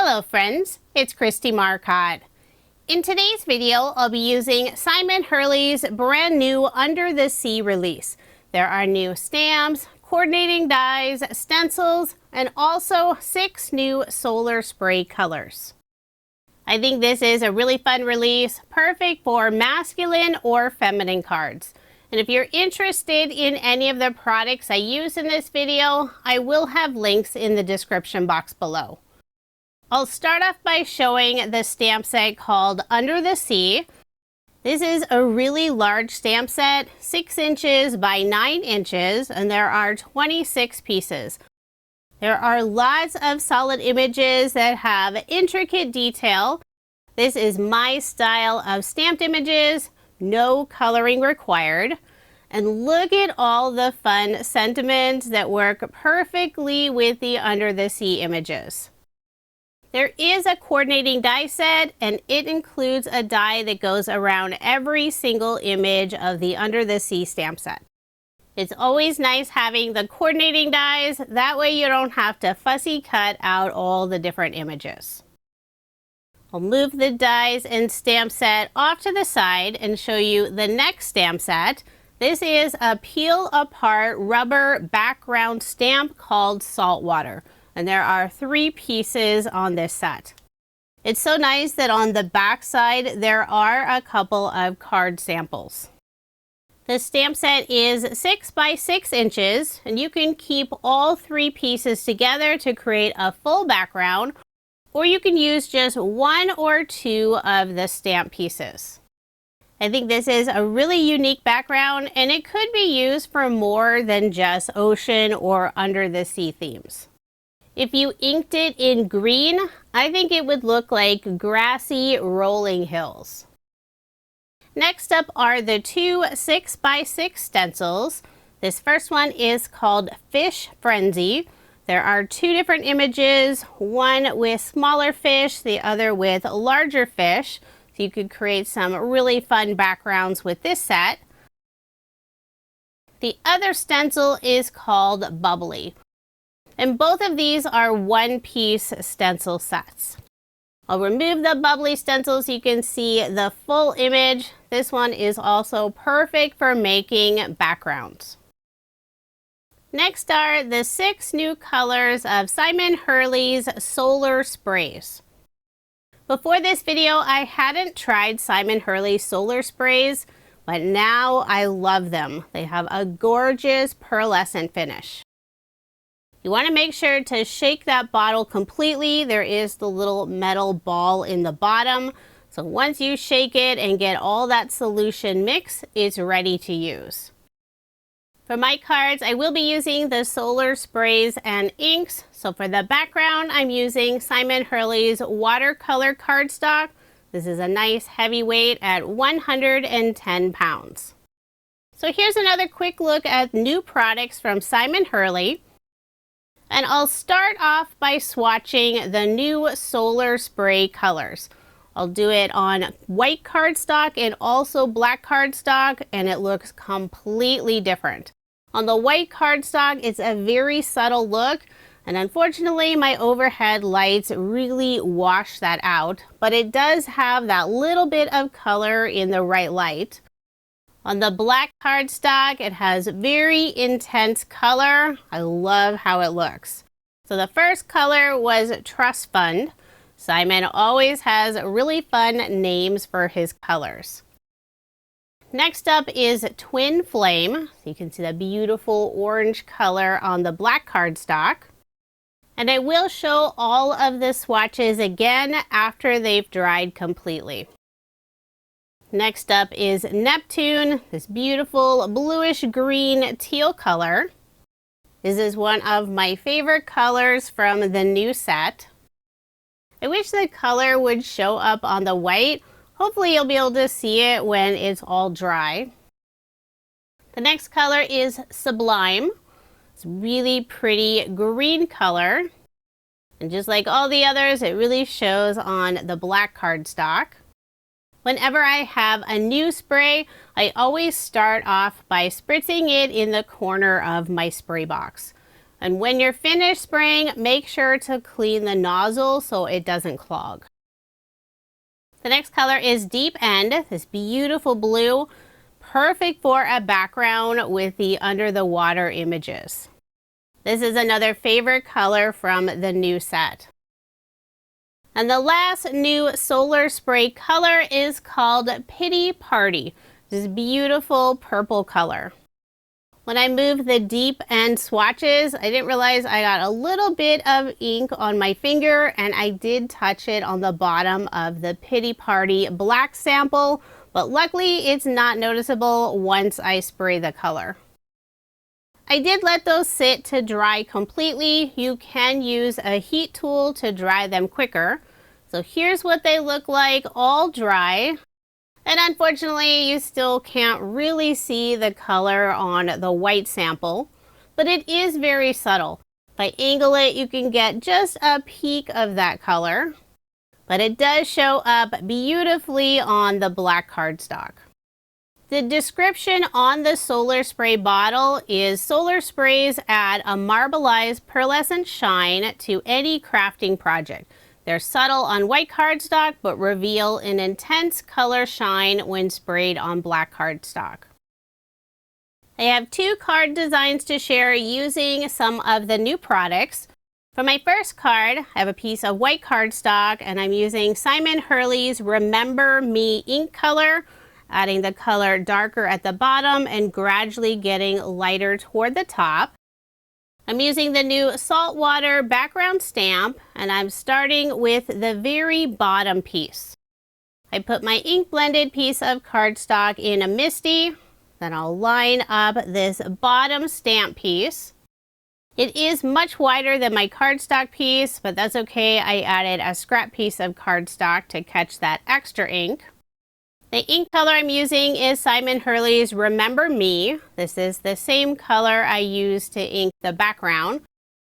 Hello friends, it's Kristie Marcotte. In today's video, I'll be using Simon Hurley's brand new Under the Sea release. There are new stamps, coordinating dies, stencils, and also 6 new solar spray colors. I think this is a really fun release, perfect for masculine or feminine cards. And if you're interested in any of the products I use in this video, I will have links in the description box below. I'll start off by showing the stamp set called Under the Sea. This is a really large stamp set, 6 inches by 9 inches, and there are 26 pieces. There are lots of solid images that have intricate detail. This is my style of stamped images, no coloring required. And look at all the fun sentiments that work perfectly with the Under the Sea images. There is a coordinating die set, and it includes a die that goes around every single image of the Under the Sea stamp set. It's always nice having the coordinating dies, that way you don't have to fussy cut out all the different images. I'll move the dies and stamp set off to the side and show you the next stamp set. This is a peel apart rubber background stamp called Saltwater. And there are 3 pieces on this set. It's so nice that on the back side there are a couple of card samples. The stamp set is 6 by 6 inches, and you can keep all 3 pieces together to create a full background, or you can use just 1 or 2 of the stamp pieces. I think this is a really unique background, and it could be used for more than just ocean or under the sea themes. If you inked it in green, I think it would look like grassy rolling hills. Next up are the 2 6 by 6 stencils. This first one is called Fish Frenzy. There are 2 different images, one with smaller fish, the other with larger fish. So you could create some really fun backgrounds with this set. The other stencil is called Bubbly. And both of these are 1-piece stencil sets. I'll remove the Bubbly stencil so you can see the full image. This one is also perfect for making backgrounds. Next are the 6 new colors of Simon Hurley's solar sprays. Before this video, I hadn't tried Simon Hurley solar sprays, but now I love them. They have a gorgeous pearlescent finish. You want to make sure to shake that bottle completely. There is the little metal ball in the bottom. So once you shake it and get all that solution mixed, it's ready to use. For my cards, I will be using the solar sprays and inks. So for the background, I'm using Simon Hurley's Watercolor Cardstock. This is a nice heavyweight at 110 pounds. So here's another quick look at new products from Simon Hurley. And I'll start off by swatching the new solar spray colors. I'll do it on white cardstock and also black cardstock, and it looks completely different. On the white cardstock, it's a very subtle look, and unfortunately my overhead lights really wash that out, but it does have that little bit of color in the right light. On the black cardstock, it has very intense color. I love how it looks. So the first color was Trust Fund. Simon always has really fun names for his colors. Next up is Twin Flame. So you can see the beautiful orange color on the black cardstock. And I will show all of the swatches again after they've dried completely. Next up is Neptune, this beautiful bluish green teal color. This is one of my favorite colors from the new set. I wish the color would show up on the white. Hopefully you'll be able to see it when it's all dry. The next color is Sublime. It's really pretty green color. And just like all the others, it really shows on the black cardstock. Whenever I have a new spray, I always start off by spritzing it in the corner of my spray box. And when you're finished spraying, make sure to clean the nozzle so it doesn't clog. The next color is Deep End, this beautiful blue, perfect for a background with the under the water images. This is another favorite color from the new set. And the last new solar spray color is called Pity Party. This beautiful purple color. When I moved the deep end swatches, I didn't realize I got a little bit of ink on my finger, and I did touch it on the bottom of the Pity Party black sample, but luckily it's not noticeable once I spray the color. I did let those sit to dry completely. You can use a heat tool to dry them quicker. So here's what they look like all dry. And unfortunately, you still can't really see the color on the white sample, but it is very subtle. If I angle it, you can get just a peek of that color, but it does show up beautifully on the black cardstock. The description on the solar spray bottle is solar sprays add a marbleized pearlescent shine to any crafting project. They're subtle on white cardstock, but reveal an intense color shine when sprayed on black cardstock. I have 2 card designs to share using some of the new products. For my first card, I have a piece of white cardstock, and I'm using Simon Hurley's Remember Me ink color, adding the color darker at the bottom and gradually getting lighter toward the top. I'm using the new Saltwater background stamp, and I'm starting with the very bottom piece. I put my ink blended piece of cardstock in a MISTI, then I'll line up this bottom stamp piece. It is much wider than my cardstock piece, but that's okay. I added a scrap piece of cardstock to catch that extra ink. The ink color I'm using is Simon Hurley's Remember Me. This is the same color I used to ink the background.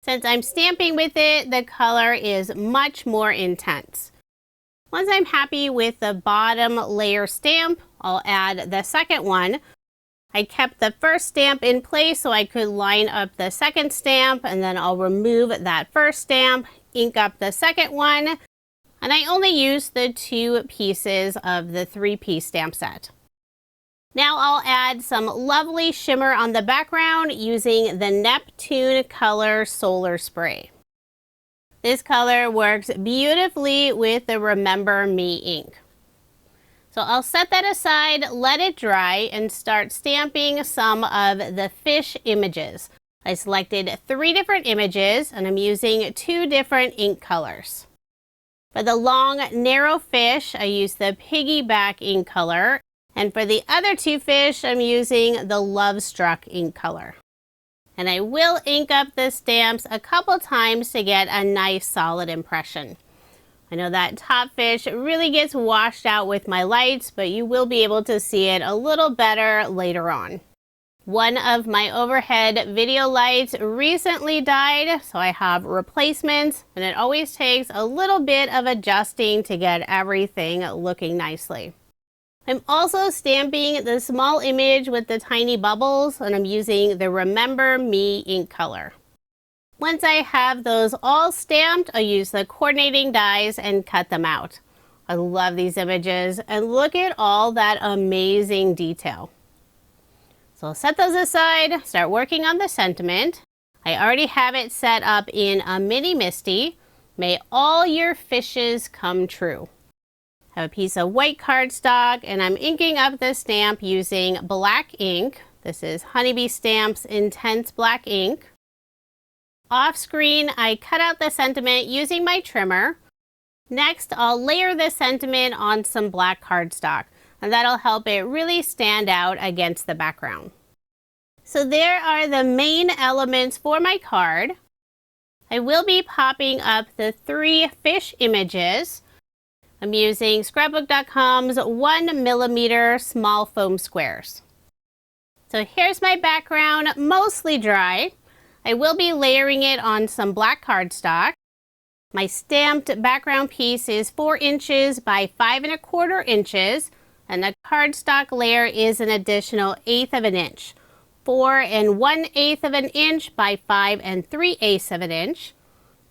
Since I'm stamping with it, the color is much more intense. Once I'm happy with the bottom layer stamp, I'll add the second one. I kept the first stamp in place so I could line up the second stamp, and then I'll remove that first stamp, ink up the second one, and I only used the 2 pieces of the 3-piece stamp set. Now I'll add some lovely shimmer on the background using the Neptune Color Solar Spray. This color works beautifully with the Remember Me ink. So I'll set that aside, let it dry, and start stamping some of the fish images. I selected 3 different images, and I'm using 2 different ink colors. For the long, narrow fish, I used the Piggyback ink color, and for the other 2 fish, I'm using the Love Struck ink color. And I will ink up the stamps a couple times to get a nice solid impression. I know that top fish really gets washed out with my lights, but you will be able to see it a little better later on. One of my overhead video lights recently died, so I have replacements, and it always takes a little bit of adjusting to get everything looking nicely. I'm also stamping the small image with the tiny bubbles, and I'm using the Remember Me ink color. Once I have those all stamped, I'll use the coordinating dies and cut them out. I love these images, and look at all that amazing detail. So I'll set those aside, start working on the sentiment. I already have it set up in a mini MISTI. May all your fishes come true. I have a piece of white cardstock, and I'm inking up the stamp using black ink. This is Honeybee Stamps Intense Black ink. Off screen, I cut out the sentiment using my trimmer. Next, I'll layer the sentiment on some black cardstock, and that'll help it really stand out against the background. So there are the main elements for my card. I will be popping up the 3 fish images. I'm using scrapbook.com's 1mm small foam squares. So here's my background, mostly dry. I will be layering it on some black cardstock. My stamped background piece is 4 inches by 5 1/4 inches, and the cardstock layer is an additional 1/8 of an inch. 4 1/8 of an inch by 5 3/8 of an inch.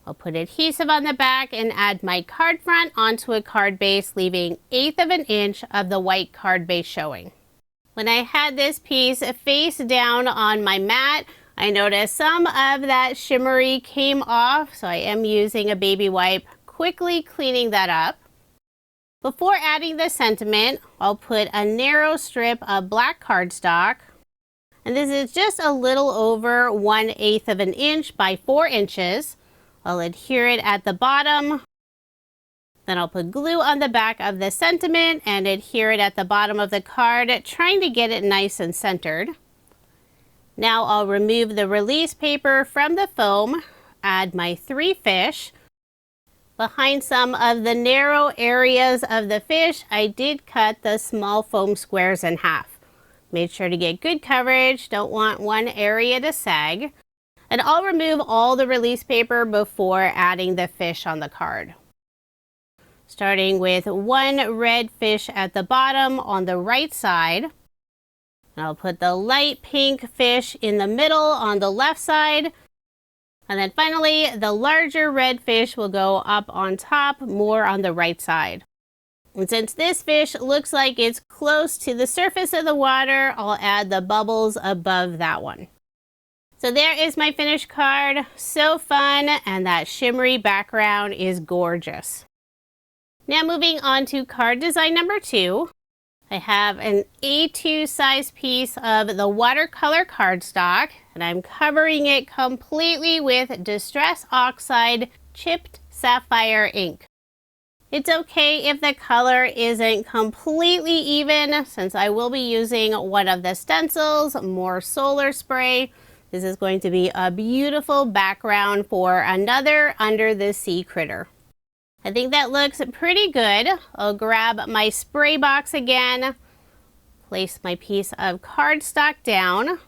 I'll put adhesive on the back and add my card front onto a card base, leaving 1/8 of an inch of the white card base showing. When I had this piece face down on my mat, I noticed some of that shimmery came off, so I am using a baby wipe, quickly cleaning that up. Before adding the sentiment, I'll put a narrow strip of black cardstock, and this is just a little over 1/8 of an inch by 4 inches. I'll adhere it at the bottom. Then I'll put glue on the back of the sentiment and adhere it at the bottom of the card, trying to get it nice and centered. Now I'll remove the release paper from the foam, add my 3 fish. Behind some of the narrow areas of the fish, I did cut the small foam squares in half. Made sure to get good coverage, don't want one area to sag. And I'll remove all the release paper before adding the fish on the card. Starting with 1 red fish at the bottom on the right side. And I'll put the light pink fish in the middle on the left side. And then finally, the larger red fish will go up on top, more on the right side. And since this fish looks like it's close to the surface of the water, I'll add the bubbles above that one. So there is my finished card. So fun, and that shimmery background is gorgeous. Now moving on to card design number 2. I have an A2 size piece of the watercolor cardstock, and I'm covering it completely with Distress Oxide chipped sapphire ink. It's okay if the color isn't completely even, since I will be using one of the stencils, more solar spray. This is going to be a beautiful background for another under the sea critter. I think that looks pretty good. I'll grab my spray box again, place my piece of cardstock down.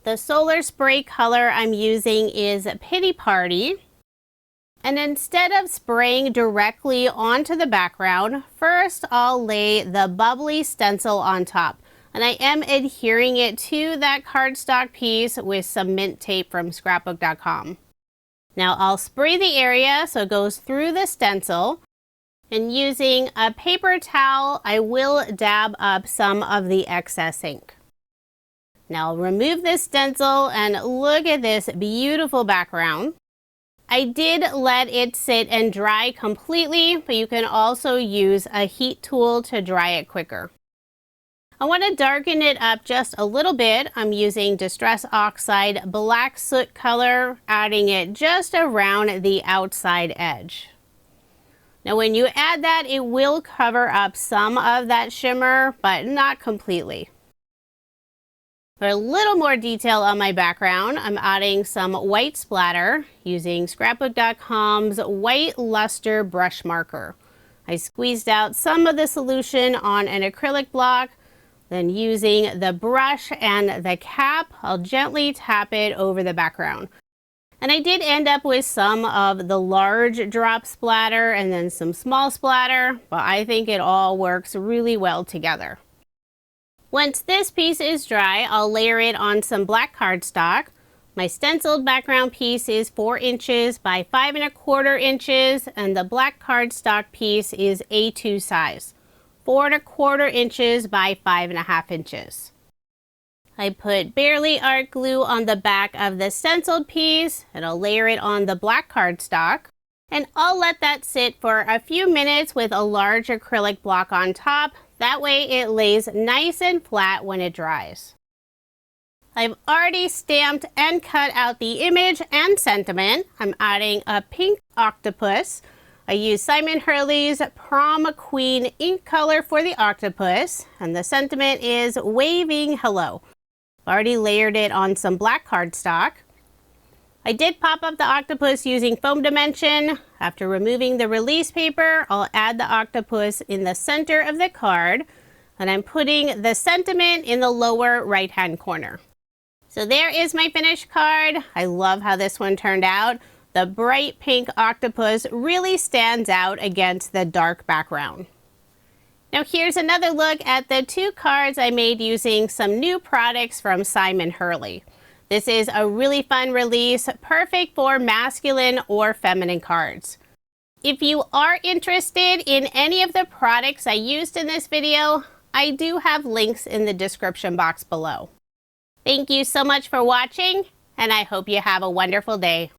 The solar spray color I'm using is Pity Party. And instead of spraying directly onto the background, first I'll lay the Bubbly Stencil on top. And I am adhering it to that cardstock piece with some mint tape from scrapbook.com. Now I'll spray the area so it goes through the stencil, and using a paper towel, I will dab up some of the excess ink. Now I'll remove this stencil and look at this beautiful background. I did let it sit and dry completely, but you can also use a heat tool to dry it quicker. I want to darken it up just a little bit. I'm using Distress Oxide Black Soot color, adding it just around the outside edge. Now when you add that, it will cover up some of that shimmer, but not completely. For a little more detail on my background, I'm adding some white splatter using scrapbook.com's white Lustre brush marker. I squeezed out some of the solution on an acrylic block. Then using the brush and the cap, I'll gently tap it over the background. And I did end up with some of the large drop splatter and then some small splatter, but I think it all works really well together. Once this piece is dry, I'll layer it on some black cardstock. My stenciled background piece is 4 inches by 5 1/4 inches, and the black cardstock piece is A2 size. 4 1/4 inches by 5 1/2 inches. I put barely art glue on the back of the stenciled piece, and I'll layer it on the black cardstock. And I'll let that sit for a few minutes with a large acrylic block on top. That way it lays nice and flat when it dries. I've already stamped and cut out the image and sentiment. I'm adding a pink octopus. I used Simon Hurley's Prom Queen ink color for the octopus, and the sentiment is waving hello. I've already layered it on some black cardstock. I did pop up the octopus using foam dimension. After removing the release paper, I'll add the octopus in the center of the card, and I'm putting the sentiment in the lower right-hand corner. So there is my finished card. I love how this one turned out. The bright pink octopus really stands out against the dark background. Now here's another look at the 2 cards I made using some new products from Simon Hurley. This is a really fun release, perfect for masculine or feminine cards. If you are interested in any of the products I used in this video, I do have links in the description box below. Thank you so much for watching, and I hope you have a wonderful day.